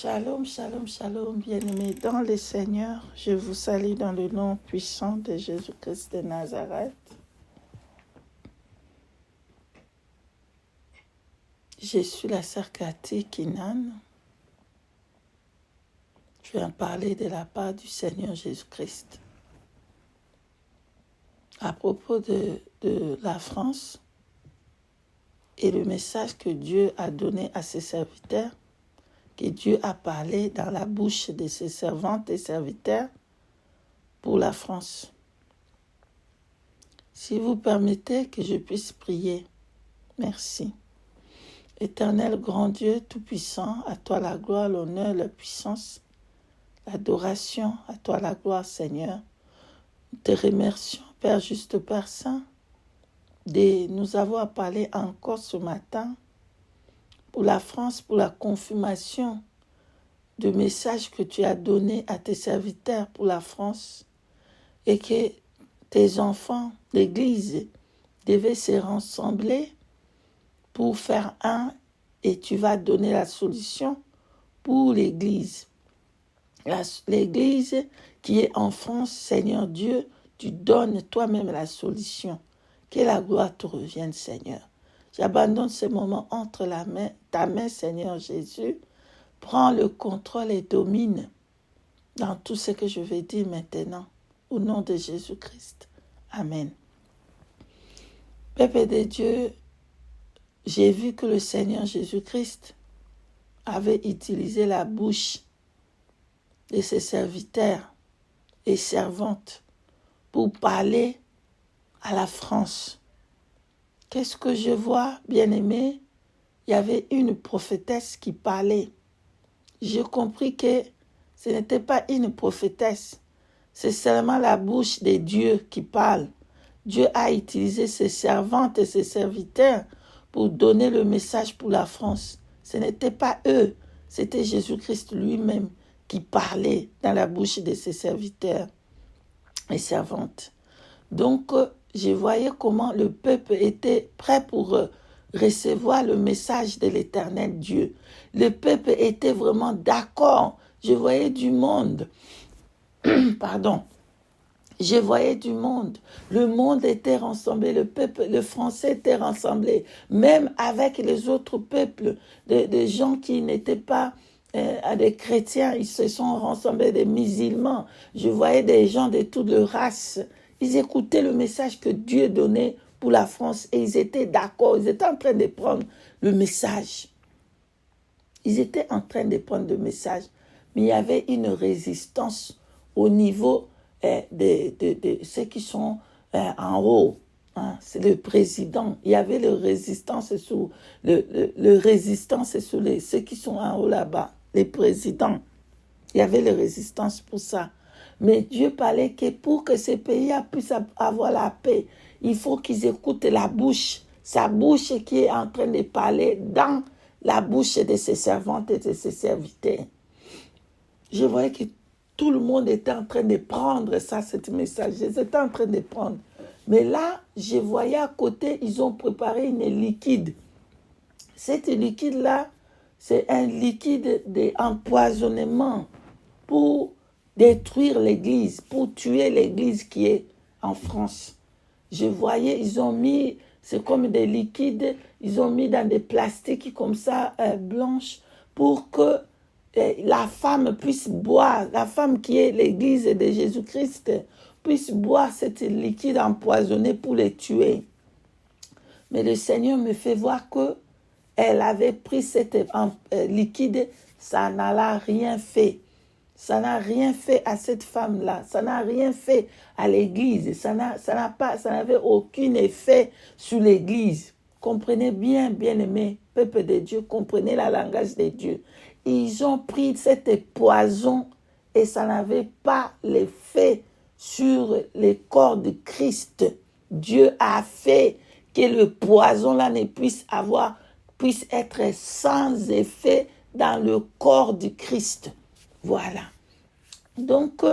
Shalom, shalom, shalom, bien-aimés dans le Seigneur. Je vous salue dans le nom puissant de Jésus-Christ de Nazareth. Je suis la sœur Cathy Kinan. Je viens parler de la part du Seigneur Jésus-Christ. À propos de la France et le message que Dieu a donné à ses serviteurs, que Dieu a parlé dans la bouche de ses servantes et serviteurs pour la France. Si vous permettez que je puisse prier, merci. Éternel grand Dieu tout-puissant, à toi la gloire, l'honneur, la puissance, l'adoration, à toi la gloire Seigneur. Nous te remercions, Père juste, Père Saint, de nous avoir parlé encore ce matin pour la France, pour la confirmation du message que tu as donné à tes serviteurs pour la France et que tes enfants, l'Église, devaient se rassembler pour faire un et tu vas donner la solution pour l'Église. L'Église qui est en France, Seigneur Dieu, tu donnes toi-même la solution. Que la gloire te revienne, Seigneur. J'abandonne ce moment entre ta main, Seigneur Jésus. Prends le contrôle et domine dans tout ce que je vais dire maintenant. Au nom de Jésus-Christ. Amen. Peuple de Dieu, j'ai vu que le Seigneur Jésus-Christ avait utilisé la bouche de ses serviteurs et servantes pour parler à la France. Qu'est-ce que je vois, bien-aimé? Il y avait une prophétesse qui parlait. J'ai compris que ce n'était pas une prophétesse, c'est seulement la bouche de Dieu qui parle. Dieu a utilisé ses servantes et ses serviteurs pour donner le message pour la France. Ce n'était pas eux, c'était Jésus-Christ lui-même qui parlait dans la bouche de ses serviteurs et servantes. Donc, je voyais comment le peuple était prêt pour recevoir le message de l'Éternel Dieu. Le peuple était vraiment d'accord. Je voyais du monde. Pardon. Je voyais du monde. Le monde était rassemblé. Le peuple, le français était rassemblé. Même avec les autres peuples, des gens qui n'étaient pas des chrétiens, ils se sont rassemblés, des musulmans. Je voyais des gens de toutes les races. Ils écoutaient le message que Dieu donnait pour la France et ils étaient d'accord. Ils étaient en train de prendre le message. Ils étaient en train de prendre le message. Mais il y avait une résistance au niveau de ceux qui sont en haut. Hein. C'est le président. Il y avait le résistance sur ceux qui sont en haut là-bas, les présidents. Il y avait le résistance pour ça. Mais Dieu parlait que pour que ces pays puissent avoir la paix, il faut qu'ils écoutent la bouche, sa bouche qui est en train de parler dans la bouche de ses servantes et de ses serviteurs. Je voyais que tout le monde était en train de prendre ça, ce message. Ils étaient en train de prendre. Mais là, je voyais à côté, ils ont préparé une liquide. Cette liquide-là, c'est un liquide d'empoisonnement pour détruire l'église, pour tuer l'église qui est en France. Je voyais, ils ont mis, c'est comme des liquides, ils ont mis dans des plastiques comme ça, blanches, pour que la femme puisse boire, la femme qui est l'église de Jésus-Christ, puisse boire cette liquide empoisonné pour les tuer. Mais le Seigneur me fait voir que elle avait pris cette liquide, ça n'a rien fait. Ça n'a rien fait à cette femme-là. Ça n'a rien fait à l'église. Ça n'avait aucun effet sur l'église. Comprenez bien, bien-aimés, peuple de Dieu, comprenez le langage de Dieu. Ils ont pris cette poison et ça n'avait pas l'effet sur le corps de Christ. Dieu a fait que le poison-là ne puisse être sans effet dans le corps du Christ. Voilà. Donc,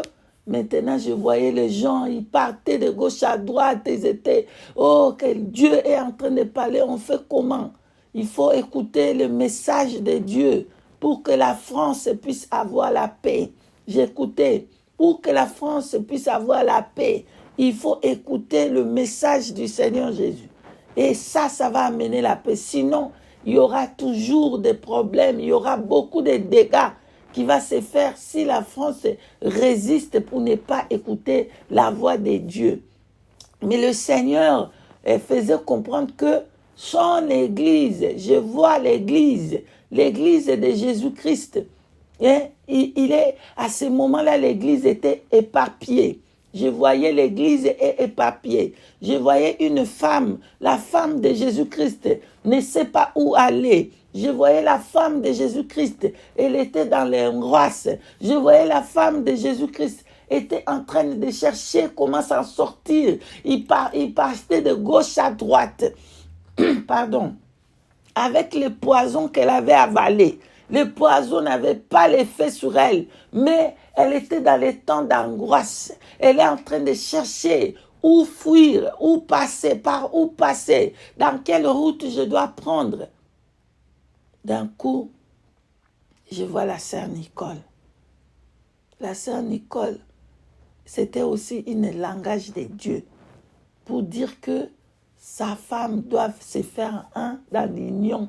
maintenant, je voyais les gens, ils partaient de gauche à droite, ils étaient, oh, que Dieu est en train de parler, on fait comment? Il faut écouter le message de Dieu. pour que la France puisse avoir la paix. J'écoutais, pour que la France puisse avoir la paix, il faut écouter le message du Seigneur Jésus. Et ça va amener la paix. Sinon, il y aura toujours des problèmes, il y aura beaucoup de dégâts qui va se faire si la France résiste pour ne pas écouter la voix de Dieu. Mais le Seigneur faisait comprendre que son Église, je vois l'Église de Jésus-Christ, il est, à ce moment-là, l'Église était éparpillée. Je voyais l'Église éparpillée. Je voyais une femme, la femme de Jésus-Christ, ne sait pas où aller. Je voyais la femme de Jésus-Christ, elle était dans l'angoisse. Je voyais la femme de Jésus-Christ, était en train de chercher comment s'en sortir. Il partait de gauche à droite. Pardon. Avec le poison qu'elle avait avalé. Le poison n'avait pas l'effet sur elle, mais elle était dans les temps d'angoisse. Elle est en train de chercher où fuir, où passer, par où passer, dans quelle route je dois prendre. D'un coup, je vois la sœur Nicole. La sœur Nicole, c'était aussi un langage de Dieu pour dire que sa femme doit se faire un dans l'union.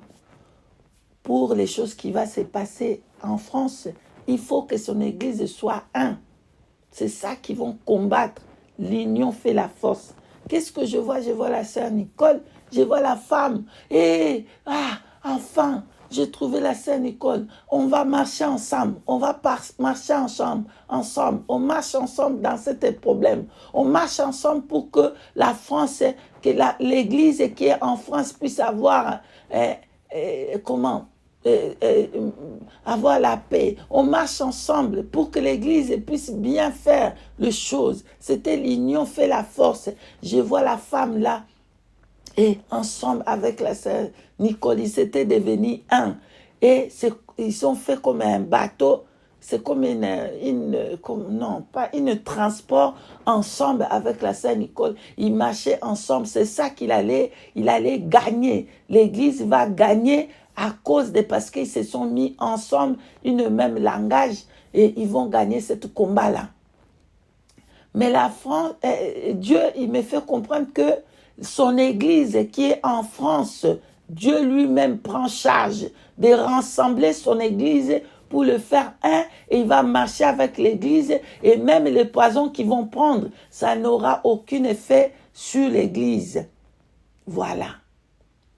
Pour les choses qui vont se passer en France, il faut que son église soit un. C'est ça qu'ils vont combattre. L'union fait la force. Qu'est-ce que je vois? Je vois la sœur Nicole, je vois la femme. Et, enfin, j'ai trouvé la sœur Nicole. On va marcher ensemble. On va marcher ensemble. On marche ensemble dans ce problème. On marche ensemble pour que la France, que l'église qui est en France puisse avoir, avoir la paix. On marche ensemble pour que l'église puisse bien faire les choses. C'était l'union fait la force. Je vois la femme là, et ensemble avec la sœur Nicole, ils s'étaient devenus un. Et ils sont fait comme un bateau. C'est comme pas une transport ensemble avec la sœur Nicole. Ils marchaient ensemble. C'est ça il allait gagner. L'église va gagner à cause parce qu'ils se sont mis ensemble, une même langage, et ils vont gagner ce combat-là. Mais la France, Dieu, il me fait comprendre que son église qui est en France, Dieu lui-même prend charge de rassembler son église pour le faire un, et il va marcher avec l'église, et même les poisons qu'ils vont prendre, ça n'aura aucun effet sur l'église. Voilà.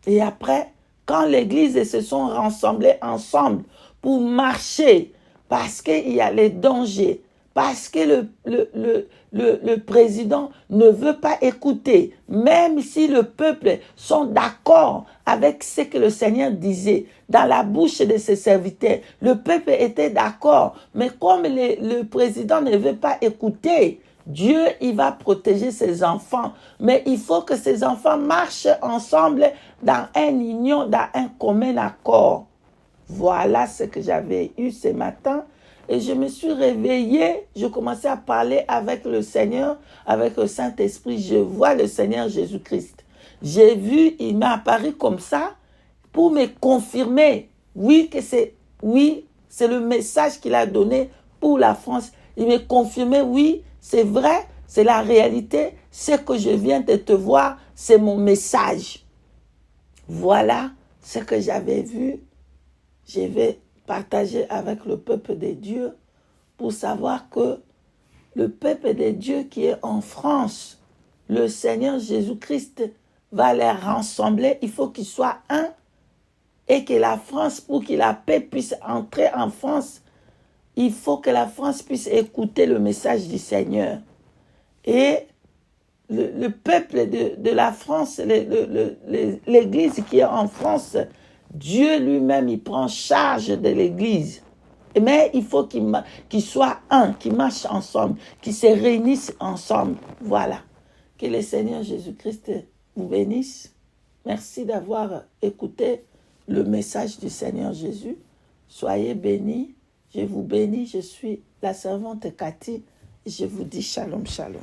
Et après, quand l'église se sont rassemblées ensemble pour marcher, parce qu'il y a les dangers, parce que le président ne veut pas écouter, même si le peuple sont d'accord avec ce que le Seigneur disait dans la bouche de ses serviteurs. Le peuple était d'accord, mais comme le président ne veut pas écouter, Dieu, il va protéger ses enfants. Mais il faut que ses enfants marchent ensemble dans une union, dans un commun accord. Voilà ce que j'avais eu ce matin. Et je me suis réveillée, je commençais à parler avec le Seigneur, avec le Saint-Esprit. Je vois le Seigneur Jésus-Christ. J'ai vu, il m'est apparu comme ça pour me confirmer, c'est le message qu'il a donné pour la France. Il me confirmait, oui, c'est vrai, c'est la réalité, ce que je viens de te voir, c'est mon message. Voilà ce que j'avais vu. Je vais partager avec le peuple de Dieu pour savoir que le peuple de Dieu qui est en France, le Seigneur Jésus-Christ va les rassembler. Il faut qu'ils soient un et que la France, pour que la paix puisse entrer en France, il faut que la France puisse écouter le message du Seigneur. Et le peuple de la France, l'église qui est en France, Dieu lui-même, il prend charge de l'église. Mais il faut qu'ils soient un, qu'ils marchent ensemble, qu'ils se réunissent ensemble. Voilà. Que le Seigneur Jésus-Christ vous bénisse. Merci d'avoir écouté le message du Seigneur Jésus. Soyez bénis. Je vous bénis. Je suis la servante Cathy. Je vous dis shalom, shalom.